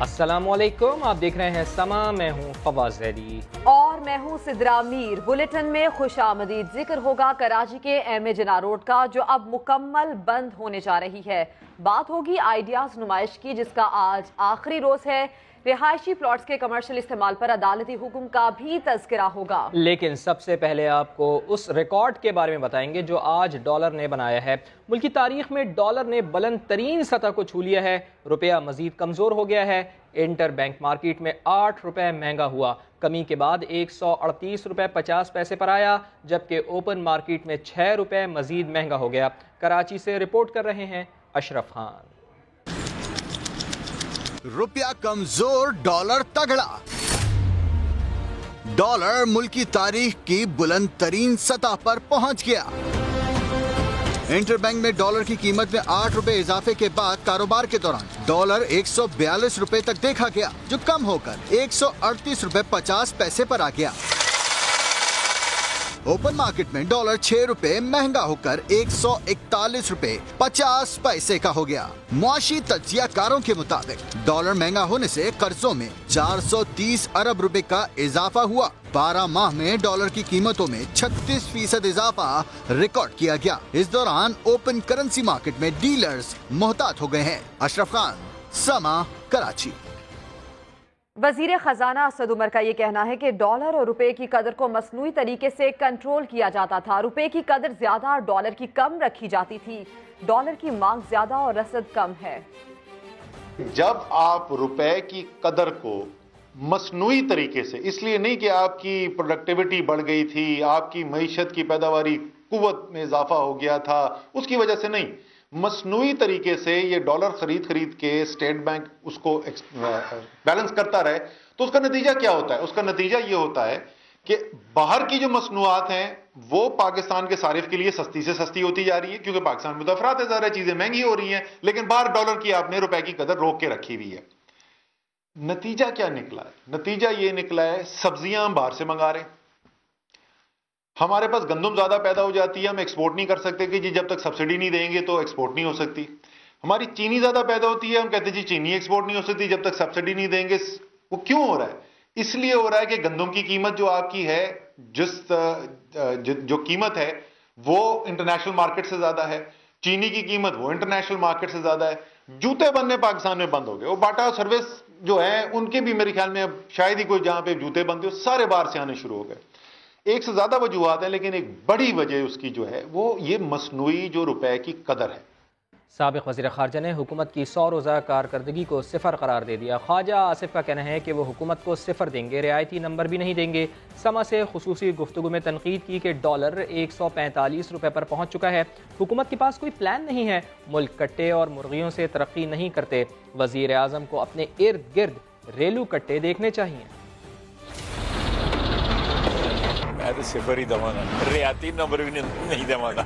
अस्सलामुअलैकुम, आप देख रहे हैं समा। मैं हूं फवाज जैदी और मैं हूं सिद्रा मीर। बुलेटिन में खुशामदीद। जिक्र होगा कराची के एम जिना रोड का, जो अब मुकम्मल बंद होने जा रही है। बात होगी आइडियाज नुमाइश की, जिसका आज आखिरी रोज है। रिहायशी प्लॉट्स के कमर्शियल इस्तेमाल पर अदालती हुक्म का भी तज़किरा होगा। लेकिन सबसे पहले आपको उस रिकॉर्ड के बारे में बताएंगे जो आज डॉलर ने बनाया है। मुल्क की तारीख में डॉलर ने बुलंद तरीन सतह को छू लिया है। रुपया मजीद कमजोर हो गया है। इंटर बैंक मार्केट में 8 रुपए महंगा हुआ। कमी के बाद 138 रुपए 50 पैसे पर आया, जबकि ओपन मार्केट में 6 रुपए मजीद महंगा हो गया। कराची से रिपोर्ट कर रहे हैं अशरफ खान। रुपया कमजोर, डॉलर तगड़ा। डॉलर मुल्क की तारीख की बुलंद तरीन सतह पर पहुंच गया। इंटरबैंक में डॉलर की कीमत में 8 रुपए इजाफे के बाद कारोबार के दौरान डॉलर 142 रुपए तक देखा गया, जो कम होकर 138 रुपए 50 पैसे पर आ गया। ओपन मार्केट में डॉलर 6 रुपए महंगा होकर 141 रुपए 50 पैसे का हो गया। मुआशी तज्जियाकारों के मुताबिक डॉलर महंगा होने से कर्जों में 430 अरब रुपए का इजाफा हुआ। 12 माह में डॉलर की कीमतों में 36% इजाफा रिकॉर्ड किया गया। इस दौरान ओपन करेंसी मार्केट में डीलर्स मोहतात हो गए हैं। अशरफ खान, समा, कराची। वजीर खजाना असद उमर का ये कहना है कि डॉलर और रुपए की कदर को मसनूई तरीके से कंट्रोल किया जाता था। रुपए की कदर ज्यादा और डॉलर की कम रखी जाती थी। डॉलर की मांग ज्यादा और रसद कम है। जब आप रुपए की कदर को मसनूई तरीके से, इसलिए नहीं कि आपकी प्रोडक्टिविटी बढ़ गई थी, आपकी मईशत की पैदावारी कुव्वत में इजाफा हो गया था, उसकी वजह से नहीं, मसनूई तरीके से ये डॉलर खरीद के स्टेट बैंक उसको बैलेंस करता रहे, तो उसका नतीजा क्या होता है? उसका नतीजा ये होता है कि बाहर की जो मसनूआत हैं वो पाकिस्तान के सारिफ के लिए सस्ती से सस्ती होती जा रही है, क्योंकि पाकिस्तान में तो अफरात ज़्यादा, चीजें महंगी हो रही हैं, लेकिन बाहर डॉलर की आपने रुपए की कदर रोक के रखी हुई है। नतीजा क्या निकला है? नतीजा ये निकला है, सब्जियां हम बाहर से मंगा रहे हैं, हमारे पास गंदम ज्यादा पैदा हो जाती है, हम एक्सपोर्ट नहीं कर सकते कि जी जब तक सब्सिडी नहीं देंगे तो एक्सपोर्ट नहीं हो सकती। हमारी चीनी ज्यादा पैदा होती है, हम कहते हैं जी चीनी एक्सपोर्ट नहीं हो सकती जब तक सब्सिडी नहीं देंगे। वो क्यों हो रहा है? इसलिए हो रहा है कि गंदम की कीमत जो आपकी है, जो कीमत है वो इंटरनेशनल मार्केट से ज्यादा है, चीनी की कीमत वो इंटरनेशनल मार्केट से ज्यादा है। जूते बनने पाकिस्तान में बंद हो गए, वो बाटा सर्विस जो है उनके भी मेरे ख्याल में अब शायद ही कोई जहां पे जूते बनते हो, सारे बाहर से आने शुरू हो गए। एक से ज्यादा वजूहात है, लेकिन एक बड़ी वजह उसकी जो है वो ये मसनूई जो रुपए की कदर है। साबिक वज़ीर ख़ारजा ने हुकूमत की 100 रोज़ा कारकर्दगी को सिफर करार दे दिया। ख्वाजा आसिफ का कहना है कि वो हुकूमत को सिफर देंगे, रियायती नंबर भी नहीं देंगे। समा से खुसूसी गुफ्तगू में तनकीद की कि डॉलर 145 रुपए पर पहुँच चुका है। हुकूमत के पास कोई प्लान नहीं है, मुल्क कट्टे और मुर्गियों से तरक्की नहीं करते। वज़ीर आज़म को अपने इर्द गिर्द रेलू कट्टे देखने चाहिए। मैं तो सिफर ही दवाना, रियाती नंबर भी नहीं दवाना,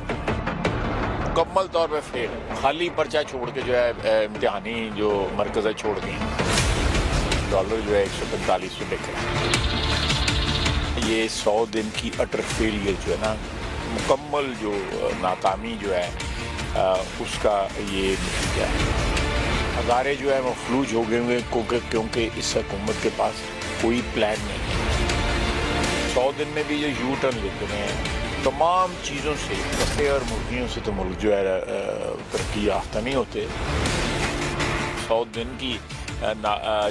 मुकम्मल तौर पे फेल। खाली पर्चा छोड़ के जो है इम्तिहानी जो मरकज़ छोड़ दी, डॉलर जो है 145 रुपये का। ये 100 दिन की अटर फेलियर जो है ना, मुकम्मल जो नाकामी जो है उसका ये नतीजा है। हज़ारे जो है मफलूज हो गए हुए क्योंकि इस हुकूमत के पास कोई प्लान नहीं है। 100 दिन में भी जो यू टर्न लेते हैं तमाम चीज़ों से, कट्टे और मुर्गियों से तो मुल्क जो है तरक्की याफ्ता नहीं होते। 100 दिन की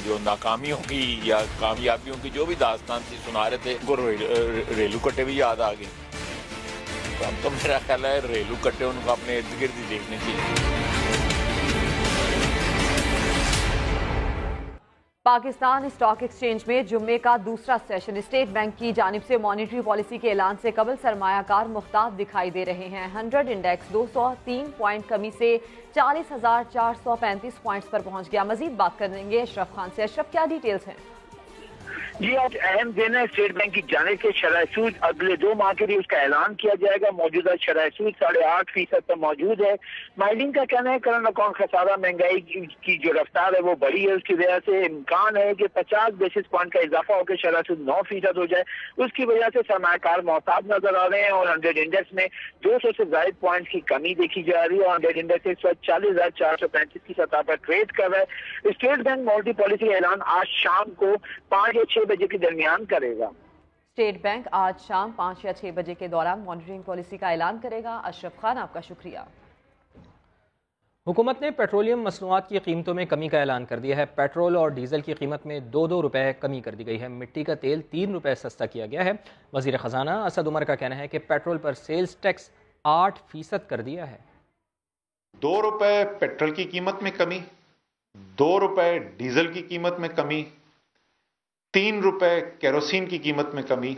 जो नाकामियों की या कामयाबियों की जो भी दास्तान थी सुना रहे थे, उनको रेलू कट्टे भी याद आ गए। तो हम तो मेरा ख्याल है रेलू कट्टे उनको अपने इर्द गिर्द ही देखने चाहिए। पाकिस्तान स्टॉक एक्सचेंज में जुम्मे का दूसरा सेशन। स्टेट बैंक की जानिब से मॉनिटरी पॉलिसी के ऐलान से कबल सरमायाकार मुख्तात दिखाई दे रहे हैं। 100 इंडेक्स 203 पॉइंट कमी से 40,435 पॉइंट्स पर पहुंच गया। मजीद बात करेंगे अशरफ खान से। अशरफ, क्या डिटेल्स हैं? जी आज अहम दिन है स्टेट बैंक की जानिब से शरह सूद अगले 2 माह के लिए उसका ऐलान किया जाएगा। मौजूदा शरह सूद 8.5% पर मौजूद है। माहिरीन का कहना है करंट अकाउंट खसारा महंगाई की जो रफ्तार है वो बढ़ी है, उसकी वजह से इम्कान है कि 50 बेसिस पॉइंट का इजाफा होकर शरह सूद 9% हो जाए। उसकी वजह से सरमायाकार मोहताज नजर आ रहे हैं और 100 इंडेक्स में 200 से ज्यादा पॉइंट की कमी देखी जा रही है और 100 इंडेक्स इस वक्त 40,435 की सतह पर ट्रेड कर रहा है। स्टेट बैंक मॉनेटरी पॉलिसी का ऐलान आज शाम को 5 या 6 बजे के दरमियान करेगा। स्टेट बैंक आज शाम 5 या 6 बजे के दौरान मॉनिटरिंग पॉलिसी का ऐलान करेगा। अशरफ खान, आपका शुक्रिया। हुकूमत ने पेट्रोलियम मसनूआत की कीमतों में कमी का ऐलान कर दिया है। पेट्रोल और डीजल की कीमत में 2-2 रुपए कमी कर दी गई है। मिट्टी का तेल 3 रुपए सस्ता किया गया है। वजीर खजाना असद उमर का कहना है कि पेट्रोल पर सेल्स टैक्स 8% कर दिया है। 2 रुपए पेट्रोल की कीमत में कमी, 2 रुपए डीजल की कीमत में कमी, 3 रुपए केरोसिन की कीमत में कमी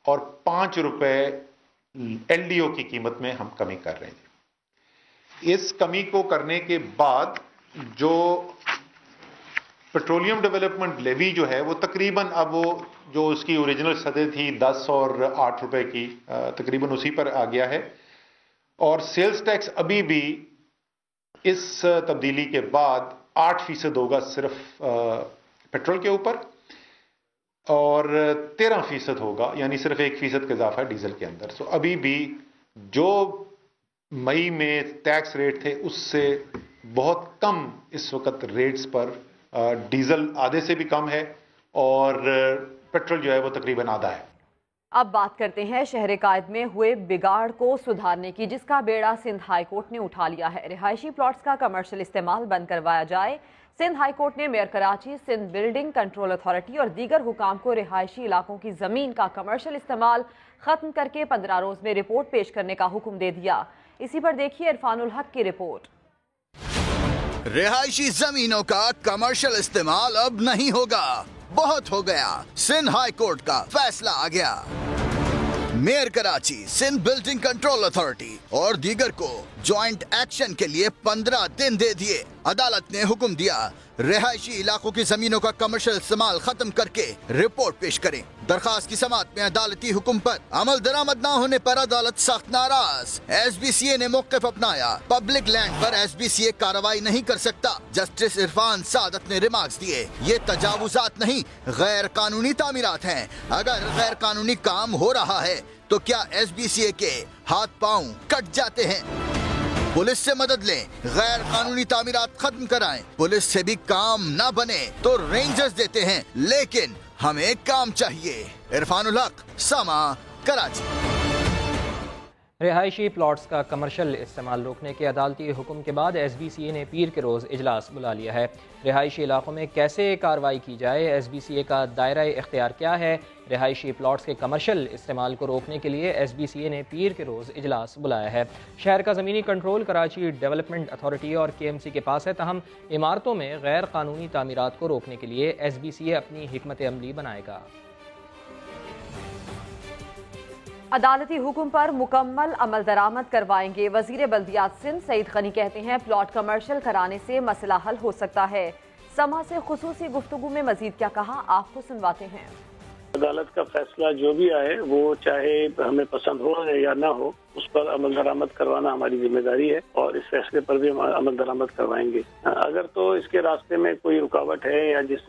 और 5 रुपए एलडीओ की कीमत में हम कमी कर रहे हैं। इस कमी को करने के बाद जो पेट्रोलियम डेवलपमेंट लेवी जो है वो तकरीबन अब वो जो उसकी ओरिजिनल सतह थी 10 और 8 रुपए की, तकरीबन उसी पर आ गया है। और सेल्स टैक्स अभी भी इस तब्दीली के बाद 8% होगा सिर्फ पेट्रोल के ऊपर और 13% होगा, यानी सिर्फ 1% का इजाफा डीजल के अंदर। सो अभी भी जो मई में टैक्स रेट थे उससे बहुत कम इस वक्त रेट्स पर डीजल आधे से भी कम है और पेट्रोल जो है वो तकरीबन आधा है। अब बात करते हैं शहर कायद में हुए बिगाड़ को सुधारने की, जिसका बेड़ा सिंध हाई कोर्ट ने उठा लिया है। रिहायशी प्लॉट्स का कमर्शियल इस्तेमाल बंद करवाया जाए। सिंध हाई कोर्ट ने mayor Karachi, Sindh building control authority और दीगर हुकाम को रिहायशी इलाकों की जमीन का कमर्शियल इस्तेमाल खत्म करके 15 रोज में रिपोर्ट पेश करने का हुक्म दे दिया। इसी पर देखिए इरफानुल हक की रिपोर्ट। रिहायशी जमीनों का कमर्शियल इस्तेमाल अब नहीं होगा, बहुत हो गया। सिंध हाई कोर्ट का फैसला आ गया। Mayor Karachi, Sindh building control authority और दीगर को ज्वाइंट एक्शन के लिए 15 दिन दे दिए। अदालत ने हुक्म दिया रिहायशी इलाकों की जमीनों का कमर्शियल इस्तेमाल खत्म करके रिपोर्ट पेश करें। दरखास्त की समाअत में अदालती हुक्म पर अमल दरामद न होने पर अदालत सख्त नाराज। SBCA ने मौक़िफ़ अपनाया। पब्लिक लैंड पर SBCA कार्रवाई नहीं कर सकता। जस्टिस इरफान सादत ने रिमार्क्स दिए, ये तजावुजात नहीं, गैर कानूनी तामीरात हैं। अगर गैर कानूनी काम हो रहा है तो क्या SBCA के हाथ पांव कट जाते हैं? पुलिस से मदद लें, गैर कानूनी तामीरात खत्म कराएं। पुलिस से भी काम ना बने तो रेंजर्स देते हैं, लेकिन हमें काम चाहिए। इरफानुल हक, समा, कराची। रिहायशी प्लॉट्स का कमर्शियल इस्तेमाल रोकने के अदालती हुक्म के बाद SBCA ने पीर के रोज़ इजलास बुला लिया है। रिहायशी इलाकों में कैसे कार्रवाई की जाए, SBCA का दायरा इख्तियार क्या है, रिहायशी प्लॉट्स के कमर्शियल इस्तेमाल को रोकने के लिए SBCA ने पीर के रोज़ इजलास बुलाया है। शहर का ज़मीनी कंट्रोल कराची डेवलपमेंट अथॉरिटी और KMC के पास है, तहम इमारतों में गैर कानूनी तामीरात को रोकने के लिए SBCA अपनी हिकमत अमली बनाएगा। अदालती हुक्म पर मुकम्मल अमल दरामद करवाएंगे। वजीर बल्दियात सिंध सईद गनी कहते हैं प्लॉट कमर्शियल कराने से मसला हल हो सकता है। समा से खुसूसी गुफ्तगू में मजीद क्या कहा, आपको सुनवाते हैं। अदालत का फैसला जो भी आए वो चाहे हमें पसंद हो या ना हो, उस पर अमल दरामद करवाना हमारी जिम्मेदारी है और इस फैसले पर भी हम अमल दरामद करवाएंगे। अगर तो इसके रास्ते में कोई रुकावट है या जिस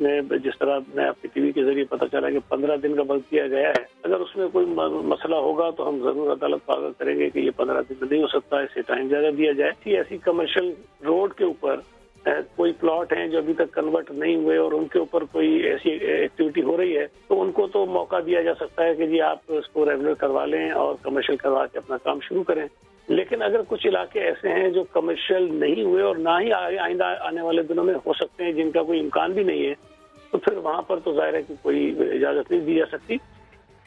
तरह मैं आपके टीवी के जरिए पता चला कि 15 दिन का वक्त दिया गया है, अगर उसमें कोई मसला होगा तो हम जरूर अदालत को आगाह करेंगे कि ये 15 दिन में नहीं हो सकता, इसे टाइम ज्यादा दिया जाए। ऐसी कमर्शियल रोड के ऊपर कोई प्लॉट हैं जो अभी तक कन्वर्ट नहीं हुए और उनके ऊपर कोई ऐसी एक्टिविटी हो रही है तो उनको तो मौका दिया जा सकता है कि जी आप इसको रेगुलर करवा लें और कमर्शियल करवा के अपना काम शुरू करें। लेकिन अगर कुछ इलाके ऐसे हैं जो कमर्शियल नहीं हुए और ना ही आइंदा आने वाले दिनों में हो सकते हैं, जिनका कोई इम्कान भी नहीं है, तो फिर वहाँ पर तो जाहिर है कि कोई इजाजत नहीं दी जा सकती।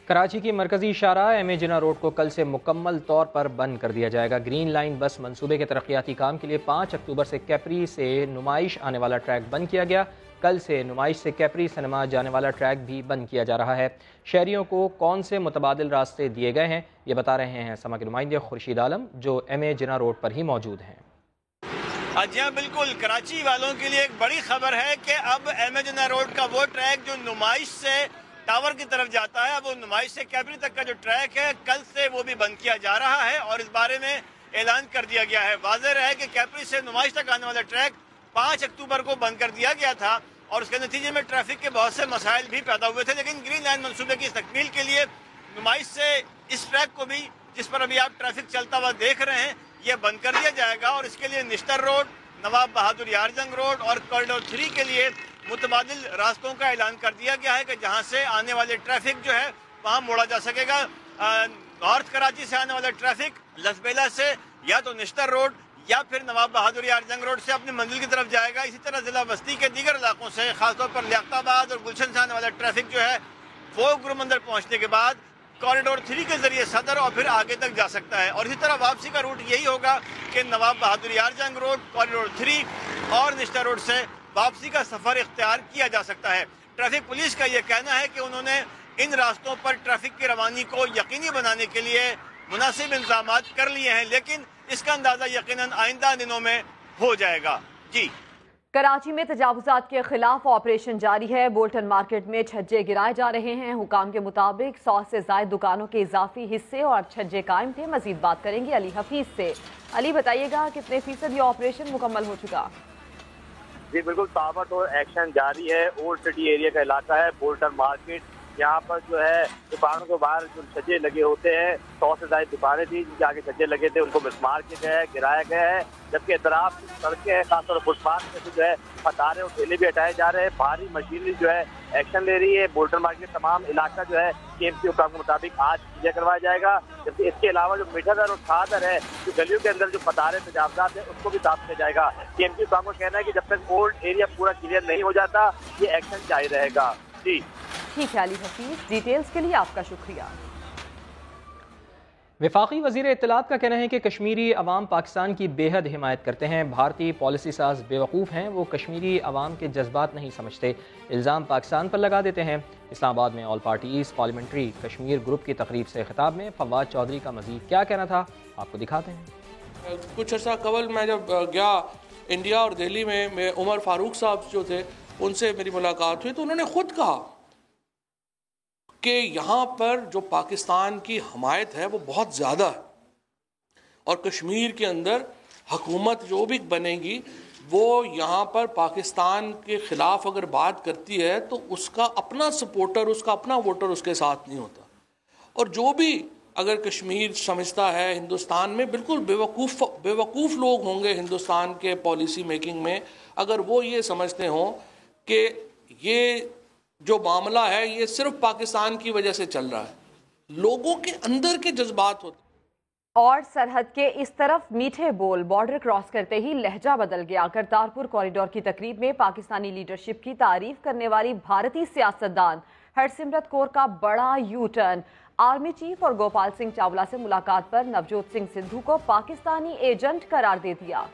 कराची की मरकजी शाहराह MA जिन्ना रोड को कल से मुकम्मल तौर पर बंद कर दिया जाएगा। ग्रीन लाइन बस मंसूबे के तरक्याती काम के लिए 5 अक्टूबर से कैपरी से नुमाइश आने वाला ट्रैक बंद किया गया। कल से नुमाइश से कैपरी सिनेमा जाने वाला ट्रैक भी बंद किया जा रहा है। शहरियों को कौन से मुतबादिल रास्ते दिए गए हैं, ये बता रहे हैं समा के नुमाइंदे खुर्शीद आलम, जो MA जिन्ना रोड पर ही मौजूद हैं। जी हाँ बिल्कुल, कराची वालों के लिए एक बड़ी खबर है कि अब MA जिन्ना रोड का वो ट्रैक जो नुमाइश से टावर की तरफ जाता है। अब वो नुमाइश से कैपरी तक का जो ट्रैक है कल से वो भी बंद किया जा रहा है और इस बारे में ऐलान कर दिया गया है। वाज़ेह है कि कैपरी से नुमाइश तक आने वाला ट्रैक 5 अक्टूबर को बंद कर दिया गया था और उसके नतीजे में ट्रैफिक के बहुत से मसाइल भी पैदा हुए थे, लेकिन ग्रीन लाइन मंसूबे की तकमील के लिए नुमाइश से इस ट्रैक को भी, जिस पर अभी आप ट्रैफिक चलता हुआ देख रहे हैं, ये बंद कर दिया जाएगा और इसके लिए निश्तर रोड, नवाब बहादुर यार जंग रोड और कॉरिडोर 3 के लिए मुतबादिल रास्तों का ऐलान कर दिया गया है कि जहां से आने वाले ट्रैफिक जो है वहां मोड़ा जा सकेगा। नॉर्थ कराची से आने वाला ट्रैफिक लसबेला से या तो निश्तर रोड या फिर नवाब बहादुर यार जंग रोड से अपनी मंजिल की तरफ जाएगा। इसी तरह जिला बस्ती के दीगर इलाकों से, खासतौर पर लियाकताबाद और गुलशन से आने वाला ट्रैफिक जो है वो गुरुमंदिर पहुंचने के बाद कॉरिडोर 3 के जरिए सदर और फिर आगे तक जा सकता है। और इसी तरह वापसी का रूट यही होगा कि नवाब बहादुर यार जंग रोड, कॉरिडोर 3 और निश्तर रोड से वापसी का सफर इख्तियार किया जा सकता है। ट्रैफिक पुलिस का यह कहना है कि उन्होंने इन रास्तों पर ट्रैफिक की रवानी को यकीनी बनाने के लिए मुनासिब इंतजाम कर लिए हैं, लेकिन इसका अंदाजा यकीनन आइंदा दिनों में हो जाएगा। जी, कराची में तजावुजात के खिलाफ ऑपरेशन जारी है। बोल्टन मार्केट में छज्जे गिराए जा रहे हैं। हुकाम के मुताबिक 100 से ज्यादा दुकानों के इजाफी हिस्से और छज्जे कायम थे। मजीद बात करेंगे अली हफीज से। अली, बताइएगा कितने फीसद ये ऑपरेशन मुकम्मल हो चुका? जी बिल्कुल, ताबड़तोड़ एक्शन जारी है। ओल्ड सिटी एरिया का इलाका है बोल्टन मार्केट। यहाँ पर जो है दुकानों के बाहर जो छज्जे लगे होते हैं, 100 से ज्यादा दुकानें थी जिनके आगे छज्जे लगे थे, उनको मिसमार किया गया है, गिराया गया है। जबकि इतराफ सड़कें हैं, खासतौर पर फुटपाथ में से जो है फतारे और ठेले भी हटाए जा रहे हैं। भारी मशीनरी जो है एक्शन ले रही है। बोल्टन मार्केट तमाम इलाका जो है KMC हुकाम के मुताबिक आज क्लियर करवाया जाएगा। जबकि इसके अलावा जो मीठादर और खादर है, जो गलियों के अंदर जो फतारे तजावजात है, उसको भी साफ किया जाएगा। KMC हुकाम का कहना है कि जब तक ओल्ड एरिया पूरा क्लियर नहीं हो जाता ये एक्शन जारी रहेगा। जी ठीक है अली हफीज, डिटेल्स के लिए आपका शुक्रिया। वफाकी वज़ीर इत्तलात का कहना है कि कश्मीरी अवाम पाकिस्तान की बेहद हिमायत करते हैं। भारतीय पॉलिसी साज बेवकूफ़ हैं, वो कश्मीरी अवाम के जज्बात नहीं समझते, इल्ज़ाम पाकिस्तान पर लगा देते हैं। इस्लामाबाद में all parties parliamentary Kashmir group की तकरीब से खिताब में फवाद चौधरी का मज़ीद क्या कहना था, आपको दिखाते हैं। कुछ अर्सा कबल मैं जब गया इंडिया और दिल्ली में उमर फारूक साहब जो थे उनसे मेरी मुलाकात हुई तो उन्होंने खुद कहा कि यहाँ पर जो पाकिस्तान की हमायत है वो बहुत ज़्यादा है और कश्मीर के अंदर हुकूमत जो भी बनेगी वो यहाँ पर पाकिस्तान के ख़िलाफ़ अगर बात करती है तो उसका अपना सपोर्टर, उसका अपना वोटर उसके साथ नहीं होता। और जो भी अगर कश्मीर समझता है हिंदुस्तान में, बिल्कुल बेवकूफ़ लोग होंगे हिंदुस्तान के पॉलिसी मेकिंग में अगर वो ये समझते हों कि ये जो मामला है ये सिर्फ पाकिस्तान की वजह से चल रहा है। लोगों के अंदर के जज्बात होते और सरहद के इस तरफ मीठे बोल, बॉर्डर क्रॉस करते ही लहजा बदल गया। करतारपुर कॉरिडोर की तकरीब में पाकिस्तानी लीडरशिप की तारीफ करने वाली भारतीय सियासतदान हरसिमरत कौर का बड़ा यू टर्न। आर्मी चीफ और गोपाल सिंह चावला से मुलाकात पर नवजोत सिंह सिद्धू को पाकिस्तानी एजेंट करार दे दिया।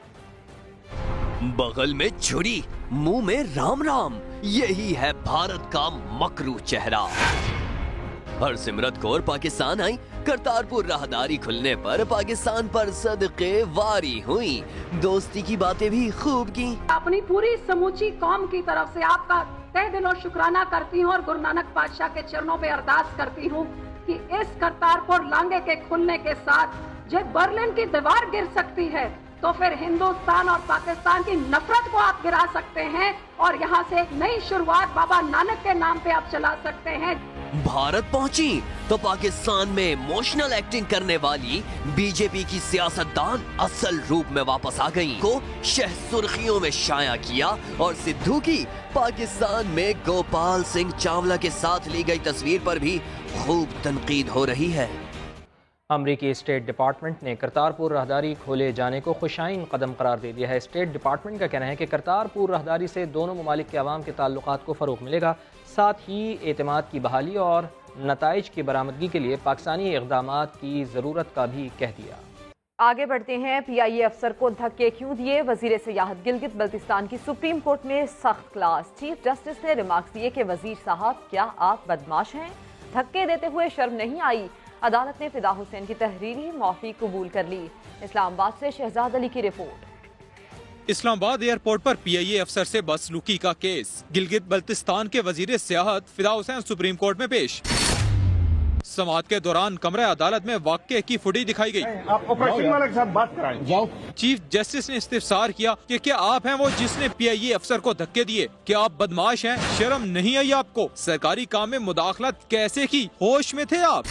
बगल में छुरी, मुंह में राम राम, यही है भारत का मकरू चेहरा। हरसिमरत कौर पाकिस्तान आई, करतारपुर राहदारी खुलने पर पाकिस्तान पर सदके वारी हुई, दोस्ती की बातें भी खूब की। अपनी पूरी समूची कौम की तरफ से आपका तहे दिलों शुक्राना करती हूँ और गुरु नानक पातशाह के चरणों पे अरदास करती हूँ कि इस करतारपुर लांघे के खुलने के साथ जब बर्लिन की दीवार गिर सकती है तो फिर हिंदुस्तान और पाकिस्तान की नफरत को आप गिरा सकते हैं और यहाँ से एक नई शुरुआत बाबा नानक के नाम पे आप चला सकते हैं। भारत पहुंची तो पाकिस्तान में इमोशनल एक्टिंग करने वाली बीजेपी की सियासतदान असल रूप में वापस आ गयी को शह सुर्खियों में शाया किया और सिद्धू की पाकिस्तान में गोपाल सिंह चावला के साथ ली गई तस्वीर पर भी खूब तनकीद हो रही है। अमरीकी स्टेट डिपार्टमेंट ने करतारपुर राहदारी खोले जाने को खुशाइन कदम करार दे दिया है। स्टेट डिपार्टमेंट का कहना है कि करतारपुर राहदारी से दोनों ममालिक के अवाम के ताल्लुकात को फ़रोग़ मिलेगा, साथ ही एतमाद की बहाली और नताइज की बरामदगी के लिए पाकिस्तानी इक़दामात की ज़रूरत का भी कह दिया। आगे बढ़ते हैं। PIA अफसर को धक्के क्यों दिए, वजीर सियाहत गिलगित बल्तिस्तान की सुप्रीम कोर्ट में सख्त क्लास। चीफ जस्टिस ने रिमार्क्स दिए कि वजीर साहब क्या आप बदमाश हैं, धक्के देते हुए शर्म नहीं आई। अदालत ने फिदा हुसैन की तहरीरी माफी कबूल कर ली। इस्लामाबाद से शहजाद अली की रिपोर्ट। इस्लामाबाद एयरपोर्ट पर PIA अफसर से बदसलूकी का केस। गिलगित बल्तिस्तान के वजीर सियाहत फिदा हुसैन सुप्रीम कोर्ट में पेश। समाअत के दौरान कमरे अदालत में वाक़े की फुटेज दिखाई गई। चीफ जस्टिस ने इस्तिफसार किया कि क्या आप हैं वो जिसने PIA अफसर को धक्के दिए? क्या आप बदमाश हैं? शर्म नहीं आई आपको? सरकारी काम में मुदाखलत कैसे की? होश में थे आप?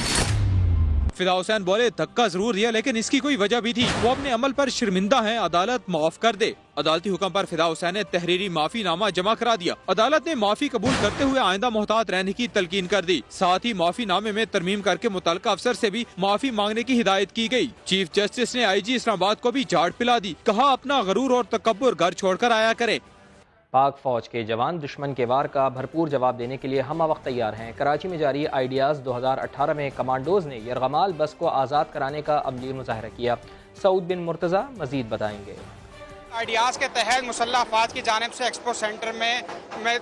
फिदा हुसैन बोले, धक्का जरूर दिया लेकिन इसकी कोई वजह भी थी। वो अपने अमल पर शर्मिंदा हैं, अदालत माफ कर दे। अदालती हुक्म पर फिदा हुसैन ने तहरीरी माफीनामा जमा करा दिया। अदालत ने माफी कबूल करते हुए आइंदा मोहतात रहने की तलकीन कर दी। साथ ही माफीनामे में तरमीम करके मुतल्लिका अफसर से भी माफी मांगने की हिदायत की गई। चीफ जस्टिस ने IG इस्लामाबाद को भी झाड़ पिला दी। कहा, अपना गरूर और तकब्बुर घर छोड़कर आया करे। पाक फौज के जवान दुश्मन के वार का भरपूर जवाब देने के लिए हम वक्त तैयार हैं। कराची में जारी आइडियाज़ 2018 में कमांडोज ने यरगमाल बस को आज़ाद कराने का अमली मुजाहरा किया। सऊद बिन मुर्तज़ा मजीद बताएंगे। आइडियाज़ के तहत मुसल्लह अफवाज की जानिब से एक्सपो सेंटर में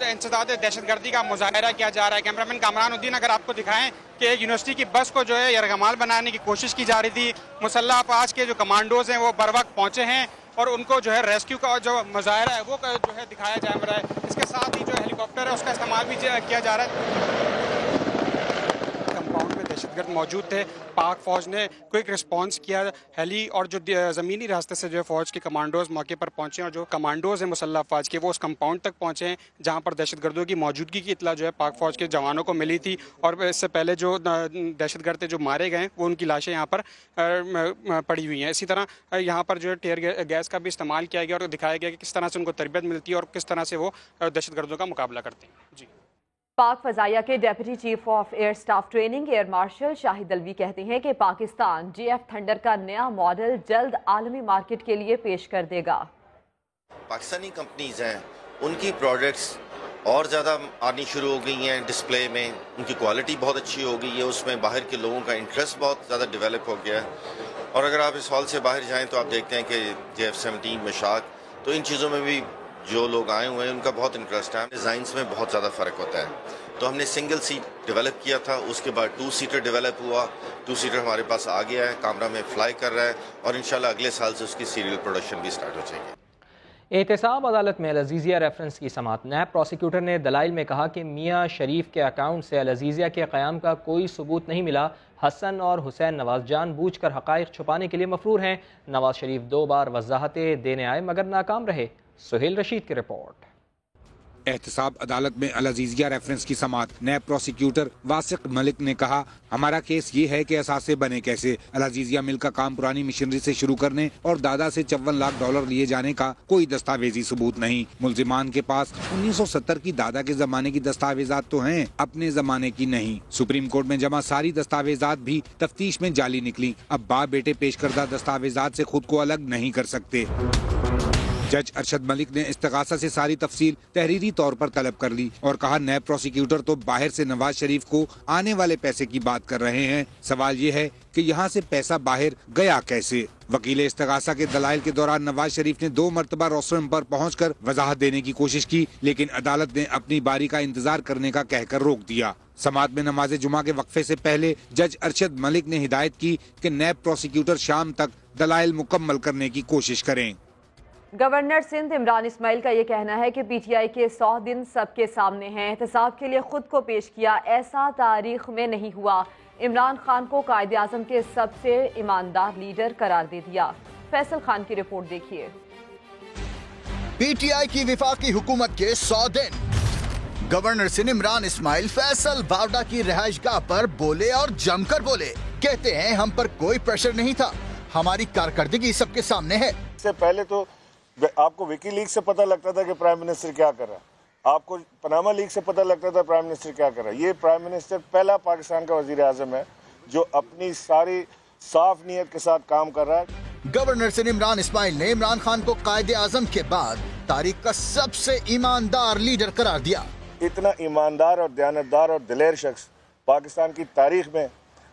इंसदाद दहशतगर्दी का मुजाहरा किया जा रहा है। कैमरामैन कामरान उद्दीन अगर आपको दिखाएं कि एक यूनिवर्सिटी की बस को जो है यरगमाल बनाने की कोशिश की जा रही थी। मुसल्लह अफवाज के जो कमांडोज हैं वो बर वक्त पहुँचे हैं और उनको जो है रेस्क्यू का जो मुजाहरा है वो जो है दिखाया जा रहा है। इसके साथ ही जो हेलीकॉप्टर है उसका इस्तेमाल भी किया जा रहा है। कंपाउंड में दहशतगर्द मौजूद थे। पाक फौज ने क्विक रिस्पांस किया। हेली और जो ज़मीनी रास्ते से जो है फौज के कमांडोज मौके पर पहुंचे और जो कमांडोज हैं मुसल्लह अफवाज के वो उस कंपाउंड तक पहुंचे हैं जहां पर दहशतगर्दों की मौजूदगी की इत्तला जो है पाक फौज के जवानों को मिली थी। और इससे पहले जो दहशतगर्द थे जो मारे गए वो उनकी लाशें यहाँ पर पड़ी हुई हैं। इसी तरह यहाँ पर जो है टेयर गैस का भी इस्तेमाल किया गया और दिखाया गया कि किस तरह से उनको तरबियत मिलती है और किस तरह से वो दहशतगर्दों का मुकाबला करते हैं। जी। पाक फजाइया के deputy chief of air staff training air marshal Shahid Alvi कहते हैं कि पाकिस्तान JF थंडर का नया मॉडल जल्द आलमी मार्केट के लिए पेश कर देगा। पाकिस्तानी कंपनीज हैं उनकी प्रोडक्ट्स और ज़्यादा आनी शुरू हो गई हैं डिस्प्ले में, उनकी क्वालिटी बहुत अच्छी हो गई है, उसमें बाहर के लोगों का इंटरेस्ट बहुत ज़्यादा डेवलप हो गया है। और अगर आप इस हॉल से बाहर जाएँ तो आप देखते हैं कि JF-17 मशाक, तो इन चीज़ों में भी जो लोग आए हुए हैं उनका बहुत इंटरेस्ट है। डिज़ाइंस में बहुत ज़्यादा फ़र्क होता है। तो हमने सिंगल सीट डेवलप किया था, उसके बाद 2 सीटर डेवलप हुआ। 2 सीटर हमारे पास आ गया है, कामरा में फ्लाई कर रहा है और इंशाल्लाह अगले साल से उसकी सीरियल प्रोडक्शन भी स्टार्ट हो जाएगी। एहतसाब अदालत में अल-अज़ीज़िया रेफरेंस की समाअत। नैब प्रोसिक्यूटर ने दलाइल में कहा कि मियाँ शरीफ के अकाउंट से अल-अज़ीज़िया के क़याम का कोई सबूत नहीं मिला। हसन और हुसैन नवाज जानबूझकर हक़ाइक़ छुपाने के लिए मफरूर हैं। नवाज शरीफ 2 बार वज़ाहतें देने आए मगर नाकाम रहे। सुहेल रशीद की रिपोर्ट। एहतसाब अदालत में अल-अज़ीज़िया रेफरेंस की समाअत। नैब प्रोसिक्यूटर वासिक मलिक ने कहा, हमारा केस ये है कि असासे बने कैसे। अल-अज़ीज़िया मिल का काम पुरानी मशीनरी से शुरू करने और दादा से $54 लाख लिए जाने का कोई दस्तावेजी सबूत नहीं। मुल्जिमान के पास 1970 की दादा के जमाने की दस्तावेजात तो हैं, अपने जमाने की नहीं। सुप्रीम कोर्ट में जमा सारी दस्तावेजात भी तफ्तीश में जाली निकली। अब बाप बेटे पेश करदा दस्तावेजात से खुद को अलग नहीं कर सकते। जज अरशद मलिक ने इस्तिगासा से सारी तफसील तहरीरी तौर पर तलब कर ली और कहा, नैब प्रोसिक्यूटर तो बाहर से नवाज शरीफ को आने वाले पैसे की बात कर रहे हैं। सवाल ये है कि यहाँ से पैसा बाहर गया कैसे। वकील इस्तिगासा के दलाइल के दौरान नवाज शरीफ ने 2 मरतबा रोस्टरम पर पहुँचकर वजाहत देने की कोशिश की, लेकिन अदालत ने अपनी बारी का इंतजार करने का कहकर रोक दिया। समाअत में नमाज जुमा के वक्फे से पहले जज अरशद मलिक ने हिदायत की कि नैब प्रोसिक्यूटर शाम तक दलाइल मुकम्मल करने की कोशिश करें। गवर्नर सिंध इमरान इस्माइल का ये कहना है कि PTI के 100 दिन सबके सामने हैं। एहतसाब के लिए खुद को पेश किया, ऐसा तारीख में नहीं हुआ। इमरान खान को कायदे आज़म के सबसे ईमानदार लीडर करार दे दिया। फैसल खान की रिपोर्ट देखिए। PTI की विफाकी हुकूमत के 100 दिन। गवर्नर सिंध इमरान इस्माइल फैसल बावडा की रिहाइशगाह पर बोले और जमकर बोले। कहते हैं, हम पर कोई प्रेशर नहीं था, हमारी कारकर्दगी सबके सामने है। इससे पहले तो आपको विकीलीक्स से पता लगता था कि प्राइम मिनिस्टर क्या कर रहा है, आपको पनामा लीग से पता लगता था प्राइम मिनिस्टर क्या कर रहा है। ये प्राइम मिनिस्टर पहला पाकिस्तान का वजीर आज़म है जो अपनी सारी साफ नीयत के साथ काम कर रहा है। गवर्नर सिंध इमरान इस्माइल ने इमरान खान को कायदे आज़म के बाद तारीख का सबसे ईमानदार लीडर करार दिया। इतना ईमानदार और दयानतदार और दिलेर शख्स पाकिस्तान की तारीख में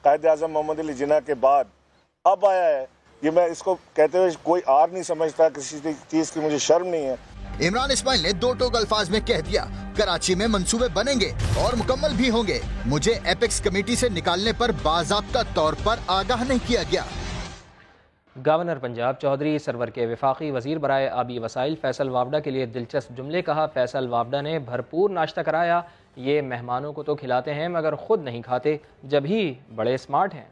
कायदे आज़म मोहम्मद अली जिन्ना के बाद अब आया है। ये मैं इसको कहते हुए कोई आर नहीं समझता, किसी चीज की मुझे शर्म नहीं है। इमरान इस्माइल ने 2 टोक अल्फाज में कह दिया, कराची में मंसूबे बनेंगे और मुकम्मल भी होंगे। मुझे एपेक्स कमेटी से निकालने पर बाज़ाब्ता तौर पर आगाह नहीं किया गया। गवर्नर पंजाब चौधरी सरवर के वफाकी वजीर बराए आबी वसाइल फैसल वावडा के लिए दिलचस्प जुमले कहा। फैसल वावडा ने भरपूर नाश्ता कराया। ये मेहमानों को तो खिलाते हैं मगर खुद नहीं खाते, जब ही बड़े स्मार्ट हैं।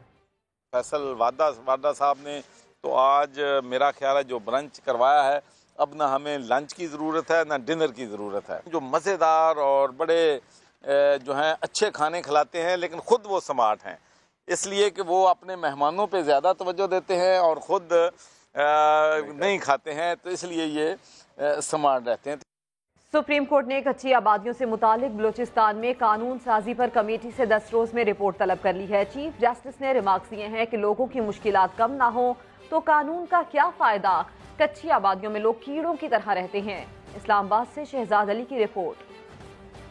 फैसल वावडा साहब ने तो आज मेरा ख्याल है जो ब्रंच करवाया है, अब ना हमें लंच की ज़रूरत है ना डिनर की ज़रूरत है। जो मज़ेदार और बड़े जो हैं अच्छे खाने खिलाते हैं, लेकिन ख़ुद वो स्मार्ट हैं, इसलिए कि वो अपने मेहमानों पे ज़्यादा तवज्जो देते हैं और ख़ुद नहीं खाते हैं, तो इसलिए ये स्मार्ट रहते हैं। सुप्रीम कोर्ट ने कच्ची आबादियों से मुतालिक बलूचिस्तान में कानून साजी पर कमेटी से 10 रोज़ में रिपोर्ट तलब कर ली है। चीफ जस्टिस ने रिमार्क्स दिए हैं कि लोगों की मुश्किलात कम ना हो तो कानून का क्या फ़ायदा। कच्ची आबादियों में लोग कीड़ों की तरह रहते हैं। इस्लामाबाद से शहजाद अली की रिपोर्ट।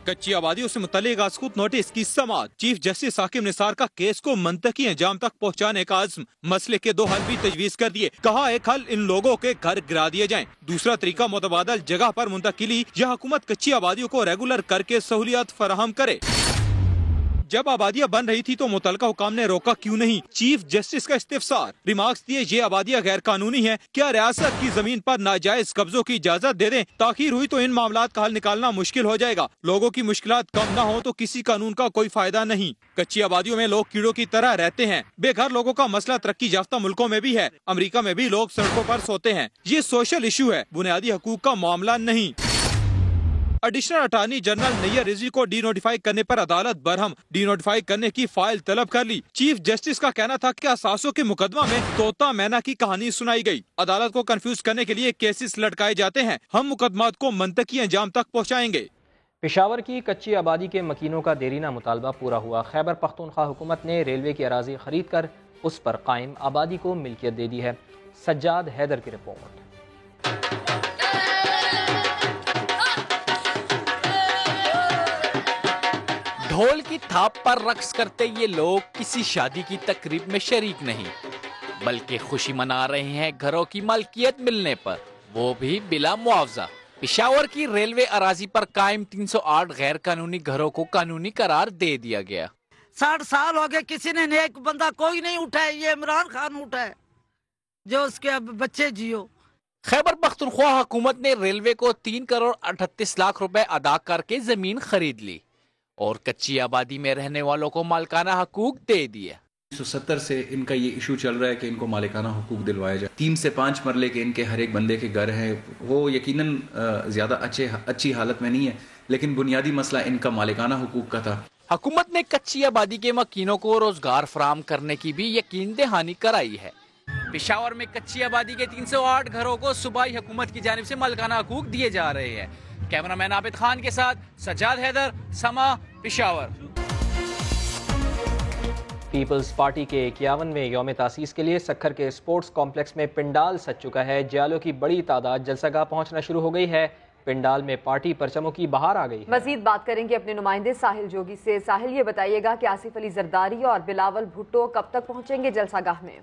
कच्ची आबादियों से मुतल्लिक आस्कूत नोटिस की समाअत। चीफ जस्टिस साकिब निसार का केस को मंतकी अंजाम तक पहुंचाने का अज़्म। मसले के 2 हल भी तजवीज़ कर दिए। कहा एक हल इन लोगों के घर गिरा दिए जाएं, दूसरा तरीका मुतबादल जगह पर मुंतकिली या हुकूमत कच्ची आबादियों को रेगुलर करके सहूलियत फराहम करे। जब आबादियां बन रही थी तो मुतलका हुकाम ने रोका क्यों नहीं? चीफ जस्टिस का इस्तिफसार। रिमार्क्स दिए ये आबादियां गैर कानूनी हैं, क्या रियासत की जमीन पर नाजायज कब्जों की इजाजत दे दें? ताखीर हुई तो इन मामलात का हल निकालना मुश्किल हो जाएगा। लोगों की मुश्किलात कम ना हो तो किसी कानून का कोई फायदा नहीं। कच्ची आबादियों में लोग कीड़ों की तरह रहते हैं। बेघर लोगों का मसला तरक्की याफ्ता मुल्कों में भी है। अमेरिका में भी लोग सड़कों पर सोते हैं। ये सोशल इशू है, बुनियादी हकूक का मामला नहीं। Additional attorney general Nayyar Rizvi को डी नोटिफाई करने पर अदालत बरहम। डी नोटिफाई करने की फाइल तलब कर ली। चीफ जस्टिस का कहना था कि असासों के मुकदमा में तोता मैना की कहानी सुनाई गई। अदालत को कंफ्यूज करने के लिए केसेस लटकाए जाते हैं। हम मुकदमात को मंतकी अंजाम तक पहुँचाएंगे। पेशावर की कच्ची आबादी के मकीनों का देरीना मुतालबा पूरा हुआ। खैबर पख्तूनख्वा हुकूमत ने रेलवे की अराजी खरीद कर उस पर कायम आबादी को मिल्कियत दे दी है। सज्जाद हैदर की रिपोर्ट। ढोल की थाप पर रक्स करते ये लोग किसी शादी की तकरीब में शरीक नहीं, बल्कि खुशी मना रहे हैं घरों की मालकियत मिलने पर, वो भी बिला मुआवजा। पेशावर की रेलवे अराजी पर कायम 308 गैर कानूनी घरों को कानूनी करार दे दिया गया। 60 साल हो गए, किसी ने नेक बंदा कोई नहीं उठा है। ये इमरान खान उठा है जो उसके अब बच्चे जियो। खैबर पख्तूनख्वा हुकूमत ने रेलवे को 3 करोड़ 38 लाख रुपए अदा करके जमीन खरीद ली और कच्ची आबादी में रहने वालों को मालिकाना हकूक दे दिया। 1970 से इनका ये इशू चल रहा है कि इनको मालिकाना हकूक दिलवाया जाए। 3 से 5 मरले के इनके हर एक बंदे के घर हैं। वो यकीनन ज्यादा अच्छी हालत में नहीं है, लेकिन बुनियादी मसला इनका मालिकाना हकूक का था। हुकूमत ने कच्ची आबादी के मकीनों को रोजगार फराहम करने की भी यकीन दहानी कराई है। पेशावर में कच्ची आबादी के 308 घरों को सूबाई हुकूमत की जानिब से मालिकाना हकूक दिए जा रहे हैं। कैमरामैन आबिद खान के साथ सज्जाद हैदर, समा, पेशावर। पीपल्स पार्टी के 51वें यौम तासीस के लिए सक्खर के स्पोर्ट्स कॉम्प्लेक्स में पिंडाल सज चुका है। जियालों की बड़ी तादाद जलसागाह पहुंचना शुरू हो गई है। पिंडाल में पार्टी परचमों की बहार आ गई है। मजीद बात करेंगे अपने नुमाइंदे साहिल जोगी से। साहिल, ये बताइएगा कि आसिफ अली जरदारी और बिलावल भुट्टो कब तक पहुंचेंगे जलसागाह में?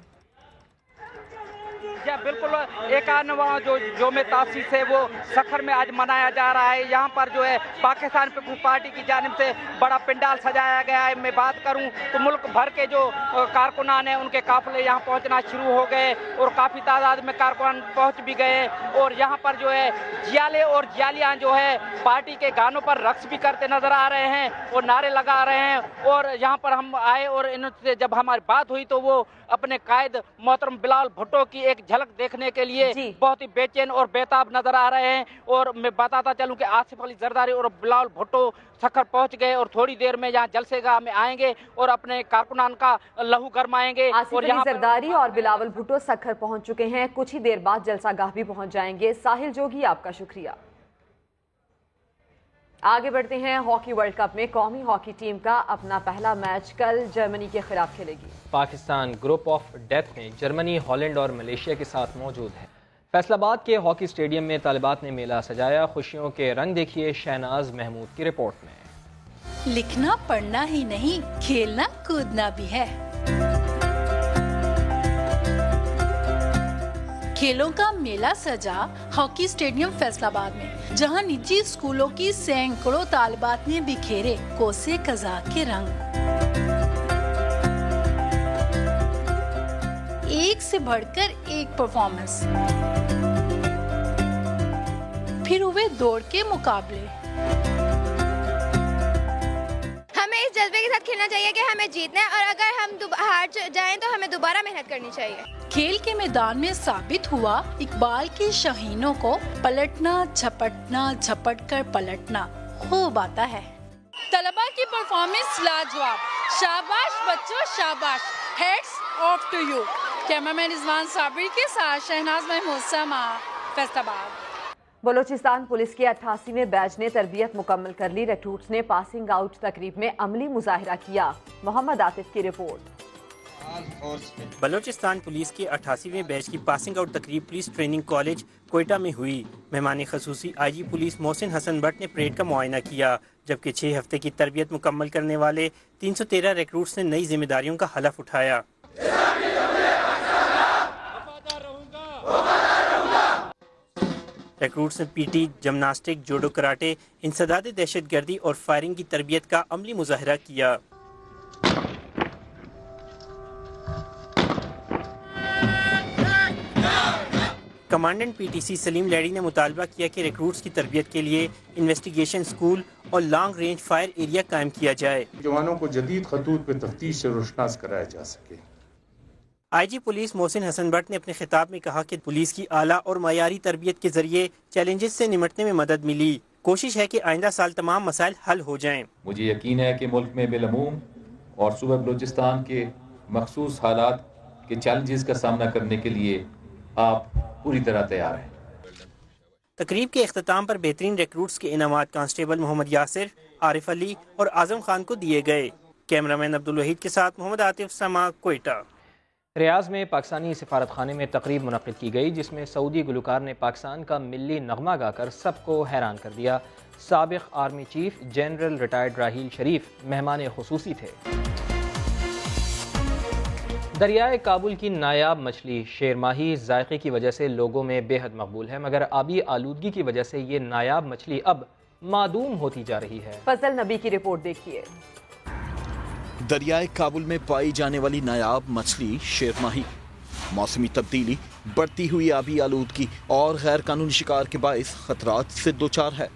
बिल्कुल, एक आनवा जो में तासीस है वो सखर में आज मनाया जा रहा है। यहाँ पर जो है पाकिस्तान पीपल्स पार्टी की जानिब से बड़ा पिंडाल सजाया गया है। मैं बात करूँ तो मुल्क भर के जो कारकुनान हैं उनके काफिले यहाँ पहुँचना शुरू हो गए और काफ़ी तादाद में कारकुनान पहुँच भी गए। और यहाँ पर जो है जियाले और जियालियाँ जो है पार्टी के गानों पर रक्स भी करते नजर आ रहे हैं और नारे लगा रहे हैं। और यहाँ पर हम आए और इनसे जब हमारी बात हुई तो वो अपने कायद मोहतरम बिलावल भुट्टो की एक झलक देखने के लिए बहुत ही बेचैन और बेताब नजर आ रहे हैं। और मैं बताता चलूं कि आसिफ अली जरदारी और बिलावल भुट्टो सखर पहुंच गए और थोड़ी देर में यहाँ जलसेगाह में आएंगे और अपने कारकुनान का लहू गरमाएंगे। आसिफ अली जरदारी और बिलावल भुट्टो सखर पहुंच चुके हैं। कुछ ही देर बाद जलसागाह भी पहुंच जाएंगे। साहिल जोगी, आपका शुक्रिया। आगे बढ़ते हैं। हॉकी वर्ल्ड कप में कौमी हॉकी टीम का अपना पहला मैच कल जर्मनी के खिलाफ खेलेगी। पाकिस्तान ग्रुप ऑफ डेथ में जर्मनी, हॉलैंड और मलेशिया के साथ मौजूद है। फैसलाबाद के हॉकी स्टेडियम में तालिबात ने मेला सजाया। खुशियों के रंग देखिए शहनाज महमूद की रिपोर्ट में। लिखना पढ़ना ही नहीं, खेलना कूदना भी है। खेलों का मेला सजा हॉकी स्टेडियम फैसलाबाद में, जहां निजी स्कूलों की सैकड़ों तालिबात ने बिखेरे कोसे कज़ा के रंग। एक से बढ़कर एक परफॉर्मेंस। फिर हुए दौड़ के मुकाबले। हमें इस जज्बे के साथ खेलना चाहिए कि हमें जीतना है, और अगर हम हार जाएं तो हमें दोबारा मेहनत करनी चाहिए। खेल के मैदान में साबित हुआ इकबाल की शाहीनों को पलटना झपटना झपट कर पलटना खूब आता है। तलबा की परफॉर्मेंस लाजवाब, शाबाश बच्चों शाबाश, heads off to you. Cameraman Rizwan Sabir के साथ शहनाज महमूद समा, फैसलाबाद। बलोचिस्तान पुलिस के 88वें बैच ने तरबियत मुकम्मल कर ली। रिक्रूट्स ने पासिंग आउट तकरीब में अमली मुजाहिरा किया। मोहम्मद आतिफ की रिपोर्ट। बलोचिस्तान पुलिस के 88वें बैच की पासिंग आउट तकरीब पुलिस ट्रेनिंग कॉलेज कोयटा में हुई। मेहमान खसूसी IG पुलिस मोहसिन हसन भट्ट ने परेड का मुआयना किया, जबकि 6 हफ्ते की तरबियत मुकम्मल करने वाले 313 रिक्रूट्स ने नई जिम्मेदारियों का हलफ उठाया। रिक्रूट्स ने PT, जिमनास्टिक, जूडो, कराटे, इंसदाद दहशतगर्दी और फायरिंग की तरबियत का अमली मुजाहिरा किया। कमांडेंट PTC सलीम लैडी ने मुतालबा किया कि रिक्रूट्स की तरबियत के लिए इन्वेस्टिगेशन स्कूल और लॉन्ग रेंज फायर एरिया कायम किया जाए। जवानों को जदीद खतूत पे तफ्तीश से रोशनास कराया जा सके। IG पुलिस मोहसिन हसन भट्ट ने अपने खिताब में कहा कि पुलिस की आला और मयारी तरबियत के जरिए चैलेंजेस से निमटने में मदद मिली। कोशिश है कि आइंदा साल तमाम मसाइल हल हो जाएं। मुझे यकीन है कि मुल्क में बिलअमूम और सूबा बलूचिस्तान के मखसूस हालात के चैलेंजेस का सामना करने के लिए आप पूरी तरह तैयार हैं। तकरीब के इख्तिताम पर बेहतरीन रिक्रूट्स के इनामात कांस्टेबल मोहम्मद यासिर, आरिफ अली और आजम खान को दिए गए। कैमरामैन अब्दुल वहीद के साथ मोहम्मद आतिफ समा, कोयटा। रियाज में पाकिस्तानी सिफारत खाने में तकरीब मुनक़िद की गई, जिसमें सऊदी गुलकार ने पाकिस्तान का मिल्ली नगमा गाकर सबको हैरान कर दिया। साबिक़ आर्मी चीफ जनरल रिटायर्ड राहील शरीफ मेहमान खुसूसी थे। दरियाए काबुल की नायाब मछली शेरमाही जायके की वजह से लोगों में बेहद मकबूल है, मगर आबी आलूदगी की वजह से ये नायाब मछली अब मादूम होती जा रही है। फजल नबी की रिपोर्ट देखिए। दरियाए काबुल में पाई जाने वाली नायाब मछली शेरमाही मौसमी तब्दीली, बढ़ती हुई आबी आलूदगी और गैर कानूनी शिकार के बाइस खतरात से दो चार है।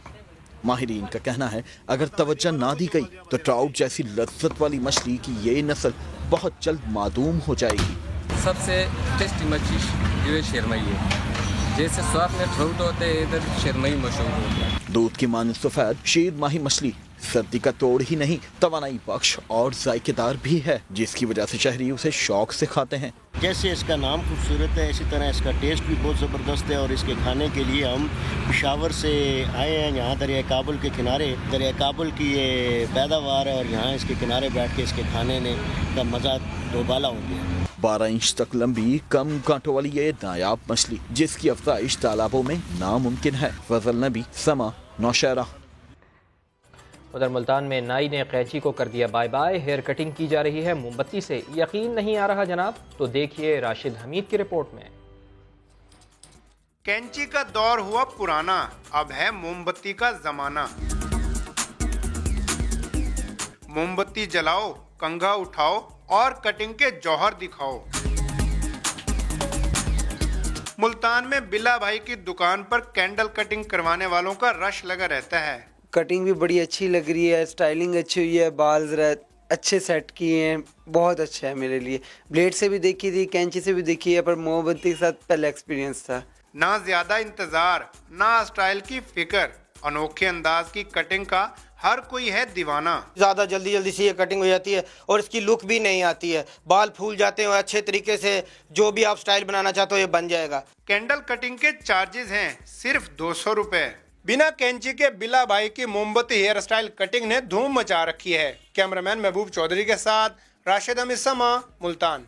माहिरीन का कहना है अगर तवज्जो ना दी गई तो ट्राउट जैसी लज्जत वाली मछली की ये नस्ल बहुत जल्द मादूम हो जाएगी। सबसे टेस्टी मछली जो है शेरमाही है, जैसे स्वाद में ट्राउट होते हैं इधर शेरमाही मशहूर होती है। दूध की मानद सफेद शेरमाही मछली सर्दी का तोड़ ही नहीं, तवानाई बख्श और जायकेदार भी है, जिसकी वजह से शहरी उसे शौक से खाते हैं। जैसे इसका नाम खूबसूरत है, इसी तरह इसका टेस्ट भी बहुत ज़बरदस्त है और इसके खाने के लिए हम पेशावर से आए हैं। यहाँ दरिया काबुल के किनारे, दरिया काबुल की ये पैदावार है और यहाँ इसके किनारे बैठ के इसके खाने ने का मज़ा दोबाला हो गया। 12 इंच तक लंबी कम कांटों वाली ये नायाब मछली, जिसकी अफजाइश तालाबों में नामुमकिन है। फजल नबी, समा, नौशहरा। उधर मुल्तान में नाई ने कैंची को कर दिया बाय बाय। हेयर कटिंग की जा रही है मोमबत्ती से। यकीन नहीं आ रहा जनाब? तो देखिए राशिद हमीद की रिपोर्ट में। कैंची का दौर हुआ पुराना, अब है मोमबत्ती का जमाना। मोमबत्ती जलाओ, कंघा उठाओ और कटिंग के जौहर दिखाओ। मुल्तान में बिल्ला भाई की दुकान पर कैंडल कटिंग करवाने वालों का रश लगा रहता है। कटिंग भी बड़ी अच्छी लग रही है, स्टाइलिंग अच्छी हुई है, बाल जरा अच्छे सेट किए हैं, बहुत अच्छा है मेरे लिए। ब्लेड से भी देखी थी, कैंची से भी देखी है, पर मोमबत्ती के साथ पहला एक्सपीरियंस था। ना ज्यादा इंतजार, ना स्टाइल की फिक्र, अनोखे अंदाज की कटिंग का हर कोई है दीवाना। ज्यादा जल्दी से ये कटिंग हो जाती है और इसकी लुक भी नहीं आती है, बाल फूल जाते हैं और अच्छे तरीके से जो भी आप स्टाइल बनाना चाहते हो ये बन जाएगा। कैंडल कटिंग के चार्जेस हैं सिर्फ 200 रुपए। बिना कैंची के बिल्ला भाई की मोमबत्ती हेयर स्टाइल कटिंग ने धूम मचा रखी है। कैमरामैन महबूब चौधरी के साथ राशिद अमीर समा, मुल्तान।